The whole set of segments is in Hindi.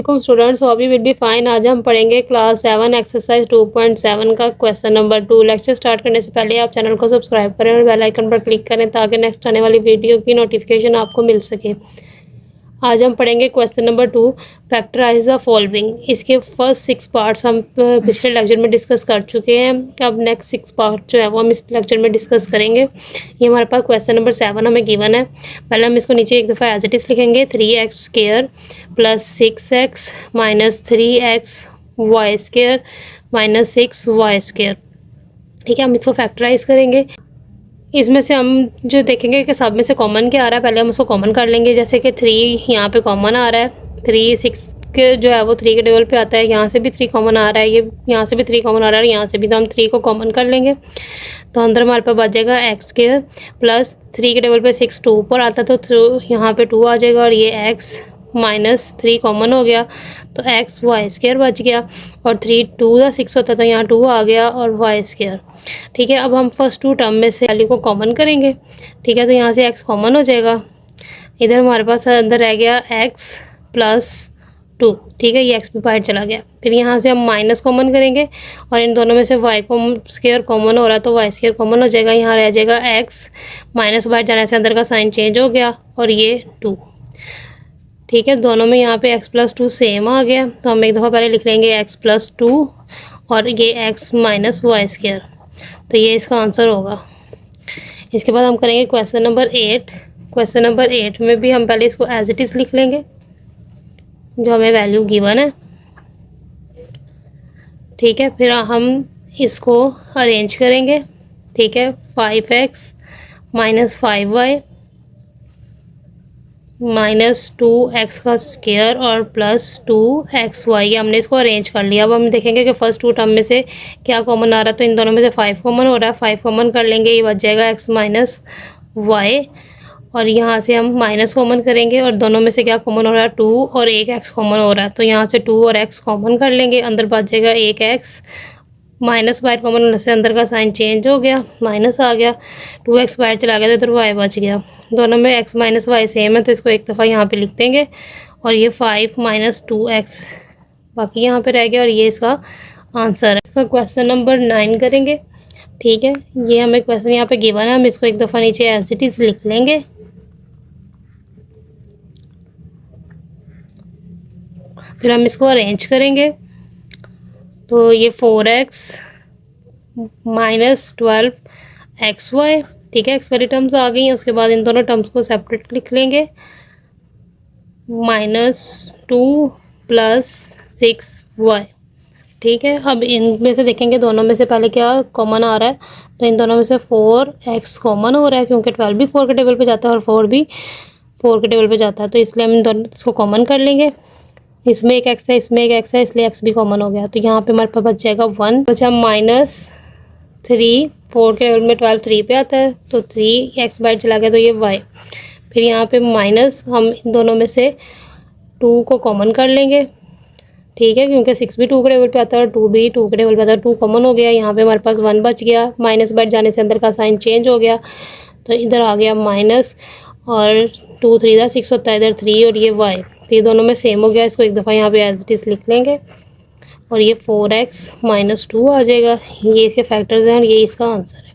Welcome students, hope you will be fine. आज हम पढ़ेंगे क्लास 7 एक्सरसाइज 2.7 का क्वेश्चन नंबर 2। लेक्चर स्टार्ट करने से पहले आप चैनल को सब्सक्राइब करें और बेल आइकन पर क्लिक करें ताकि नेक्स्ट आने वाली वीडियो की नोटिफिकेशन आपको मिल सके। आज हम पढ़ेंगे question number 2, factorise the following. इसके फर्स्ट 6 पार्ट्स हम पिछले लेक्चर में डिस्कस कर चुके हैं। अब नेक्स्ट 6 पार्ट जो है वो हम इस लेक्चर में डिस्कस करेंगे। ये हमारे पास क्वेश्चन नंबर 7 हमें गिवन है। पहले हम इसको नीचे एक दफ़ा एज इट इज़ लिखेंगे। 3x square plus 6x minus 3x y square minus 6y square. ठीक है, हम इसको फैक्टराइज करेंगे। इसमें से हम जो देखेंगे कि सब में से कॉमन क्या आ रहा है, पहले हम उसको कॉमन कर लेंगे। जैसे कि 3 यहाँ पे कॉमन आ रहा है, 3 6 के जो है वो 3 के टेबल पे आता है। यहाँ से भी 3 कॉमन आ रहा है, ये यहाँ से भी 3 कॉमन आ रहा है, यहाँ से भी। तो हम 3 को कॉमन कर लेंगे तो अंदर हमारे पास बच जाएगा एक्स स्क्वायर प्लस 3 के टेबल पे 6 2 ऊपर आता है तो यहाँ पे 2 आ जाएगा और ये एक्स माइनस 3 कॉमन हो गया तो एक्स वाई स्क्वायर बच गया। और 3 2 का 6 होता है तो यहाँ 2 आ गया और वाई स्क्वायर। ठीक है, अब हम फर्स्ट 2 टर्म में से वैल्यू को कॉमन करेंगे। ठीक है, तो यहाँ से एक्स कॉमन हो जाएगा। इधर हमारे पास अंदर रह गया एक्स प्लस 2। ठीक है, ये एक्स भी बाहर चला गया। फिर यहाँ से हम माइनस कॉमन करेंगे और इन दोनों में से वाई को स्क्वायर कॉमन हो रहा है तो वाई स्क्वायर कॉमन हो जाएगा। यहाँ रह जाएगा एक्स माइनस बाहर जाने से अंदर का साइन चेंज हो गया और ये 2। ठीक है, दोनों में यहाँ पे x प्लस 2 सेम आ गया तो हम एक दफ़ा पहले लिख लेंगे x प्लस 2 और ये x माइनस वाई स्क्वायर। तो ये इसका आंसर होगा। इसके बाद हम करेंगे क्वेश्चन नंबर 8। क्वेश्चन नंबर 8 में भी हम पहले इसको एज इट इज़ लिख लेंगे जो हमें वैल्यू गिवन है। ठीक है, फिर हम इसको अरेंज करेंगे। ठीक है, 5x minus 5y minus 2x का स्क्वायर और प्लस 2xy। हमने इसको अरेंज कर लिया। अब हम देखेंगे कि फर्स्ट 2 टर्म में से क्या कॉमन आ रहा है। तो इन दोनों में से 5 कॉमन हो रहा है, 5 कॉमन कर लेंगे, ये बच जाएगा x माइनस वाई। और यहाँ से हम माइनस कॉमन करेंगे और दोनों में से क्या कॉमन हो रहा है, 2 और 1x कॉमन हो रहा है। तो यहाँ से 2 और x कॉमन कर लेंगे, अंदर बच जाएगा 1x माइनस बाहर कॉमन होने से अंदर का साइन चेंज हो गया, माइनस आ गया। 2x बाहर चला गया तो इधर y बच गया। दोनों में x माइनस वाई सेम है तो इसको एक दफ़ा यहाँ पे लिख देंगे और ये 5 माइनस 2x बाकी यहाँ पे रह गया और ये इसका आंसर है। इसका क्वेश्चन नंबर 9 करेंगे। ठीक है, ये हमें क्वेश्चन यहाँ पे गिवन है, हम इसको एक दफ़ा नीचे एज इट इज़ लिख लेंगे। फिर हम इसको अरेंज करेंगे तो ये 4x माइनस 12xy। ठीक है, एक्स वाली टर्म्स आ गई हैं। उसके बाद इन दोनों टर्म्स को सेपरेट लिख लेंगे। Minus 2 plus 6y। ठीक है, अब इनमें से देखेंगे दोनों में से पहले क्या कॉमन आ रहा है। तो इन दोनों में से 4x कॉमन हो रहा है क्योंकि 12 भी 4 के टेबल पे जाता है और 4 भी 4 के टेबल पे जाता है। तो इसलिए हम इन दोनों इसको कॉमन कर लेंगे। इसमें एक एक्स है, इसमें एक एक्स है, इसलिए एक्स भी कॉमन हो गया। तो यहाँ पे हमारे पास बच जाएगा 1। बचा माइनस 3, 4 के टेबल में 12 3 पे आता है तो 3x बाहर चला गया तो ये y। फिर यहाँ पे माइनस हम इन दोनों में से 2 को कॉमन कर लेंगे। ठीक है, क्योंकि 6 भी 2 के टेबल पे आता है और 2 भी 2 के टेबल पे आता है। 2 कॉमन हो गया, यहाँ पे हमारे पास 1 बच गया। माइनस बाहर जाने से अंदर का साइन चेंज हो गया तो इधर आ गया माइनस और 2 3 का 6 होता है, इधर 3 और ये y। तो ये दोनों में सेम हो गया। इसको एक दफ़ा यहाँ पे एज इट इज़ लिख लेंगे और ये 4x माइनस 2 आ जाएगा। ये इसके फैक्टर्स हैं और ये इसका आंसर है।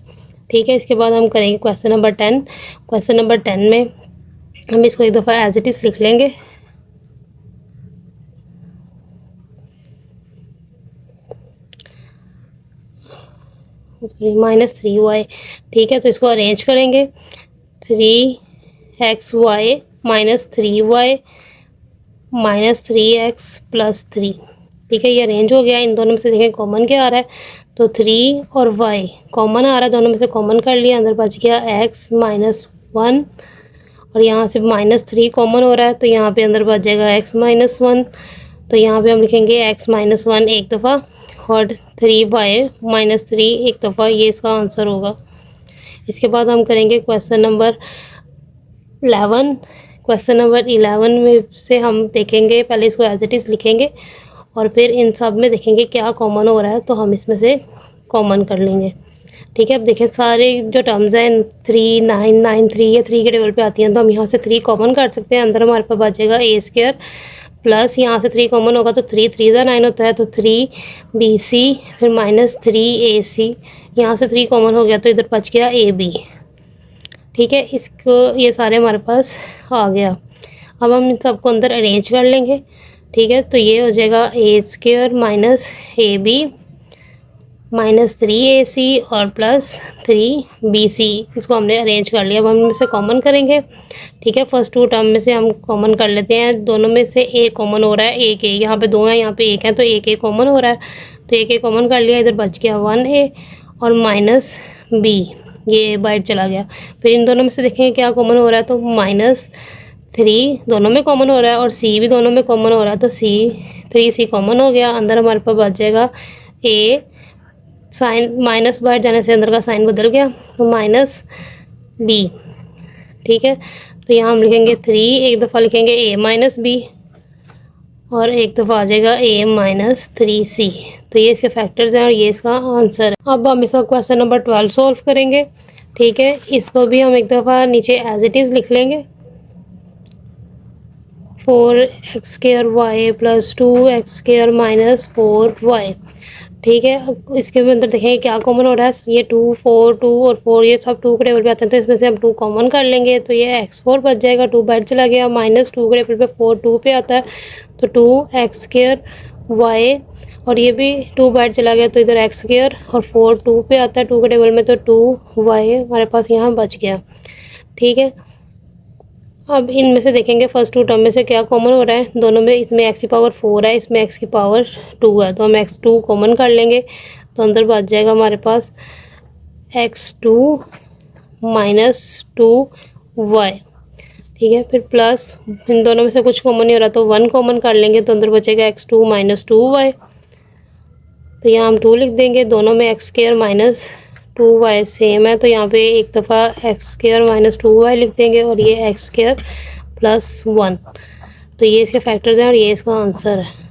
ठीक है, इसके बाद हम करेंगे क्वेश्चन नंबर 10। क्वेश्चन नंबर 10 में हम इसको एक दफ़ा एज इट इज़ लिख लेंगे। Minus 3y। ठीक है, तो इसको अरेंज करेंगे। 3xy minus 3y minus 3x plus 3। ठीक है, ये अरेंज हो गया। इन दोनों में से देखें कॉमन क्या आ रहा है तो 3 और y कॉमन आ रहा है, दोनों में से कॉमन कर लिया, अंदर बच गया x माइनस 1 और यहाँ से माइनस 3 कॉमन हो रहा है तो यहाँ पे अंदर बच जाएगा x माइनस 1। तो यहाँ पे हम लिखेंगे x माइनस 1 एक दफ़ा और 3y माइनस 3 एक दफ़ा, ये इसका आंसर होगा। इसके बाद हम करेंगे क्वेश्चन नंबर 11। क्वेश्चन नंबर 11 में से हम देखेंगे, पहले इसको एज इट इज़ लिखेंगे और फिर इन सब में देखेंगे क्या कॉमन हो रहा है तो हम इसमें से कॉमन कर लेंगे। ठीक है, अब देखें सारे जो टर्म्स हैं 3 9 9 3 या 3 के टेबल पे आती हैं तो हम यहाँ से 3 कॉमन कर सकते हैं। अंदर हमारे पास बचेगा a स्क्वायर प्लस यहाँ से 3 कॉमन होगा तो 3 3 ज़ा 9 होता है, तो 3BC फिर माइनस 3AC, यहाँ से 3 कॉमन हो गया तो इधर बच गया AB। ठीक है, इसको ये सारे हमारे पास आ गया। अब हम इन सबको अंदर अरेंज कर लेंगे। ठीक है, तो ये हो जाएगा A² minus AB minus 3AC और प्लस 3BC। इसको हमने अरेंज कर लिया। अब हम इनमें से कॉमन करेंगे। ठीक है, फर्स्ट 2 टर्म में से हम कॉमन कर लेते हैं। दोनों में से A कॉमन हो रहा है, एक A यहाँ पे 2 है, यहाँ पे 1 है, तो एक A कॉमन हो रहा है, तो एक A कॉमन कर लिया। इधर बच गया 1A और माइनस B, ये बाहर चला गया। फिर इन दोनों में से देखेंगे क्या कॉमन हो रहा है, तो -3 दोनों में कॉमन हो रहा है और C भी दोनों में कॉमन हो रहा है, तो 3C कॉमन हो गया। अंदर हमारे पास बच जाएगा A, साइन माइनस बाहर जाने से अंदर का साइन बदल गया, तो -B। ठीक है, तो यहाँ हम लिखेंगे 3, एक दफ़ा लिखेंगे A माइनस B और एक दफ़ा आ जाएगा A माइनस 3C। तो ये इसके फैक्टर्स हैं और ये इसका आंसर है। अब हम इसका क्वेश्चन नंबर 12 सॉल्व करेंगे। ठीक है, इसको भी हम एक दफ़ा नीचे एज इट इज़ लिख लेंगे। 4x² y plus 2x² minus 4y। ठीक है, अब इसके अंदर देखेंगे क्या कॉमन हो रहा है। ये 2 4 2 और 4 ये सब 2 के टेबल पे आते हैं, तो इसमें से हम 2 कॉमन कर लेंगे, तो ये x4 बच जाएगा। 2 बाहर चला गया, माइनस 2 के टेबल पे 4 2 पे आता है, तो 2x² y और ये भी 2 बाहर चला गया, तो इधर x² और 4 2 पे आता है 2 के टेबल में, तो 2y हमारे पास यहाँ बच गया। ठीक है, अब इनमें से देखेंगे फर्स्ट 2 टर्म में से क्या कॉमन हो रहा है। दोनों में इसमें x की पावर 4 है, इसमें x की पावर 2 है, तो हम x2 कॉमन कर लेंगे, तो अंदर बच जाएगा हमारे पास x2 माइनस 2y। ठीक है, फिर प्लस इन दोनों में से कुछ कॉमन नहीं हो रहा, तो 1 कॉमन कर लेंगे, तो अंदर बचेगा x2 माइनस 2y। तो यहाँ हम 2 लिख देंगे। दोनों में x² माइनस 2y सेम है, तो यहाँ पे एक दफ़ा x² माइनस 2y लिख देंगे और ये x² प्लस 1। तो ये इसके फैक्टर्स हैं और ये इसका आंसर है।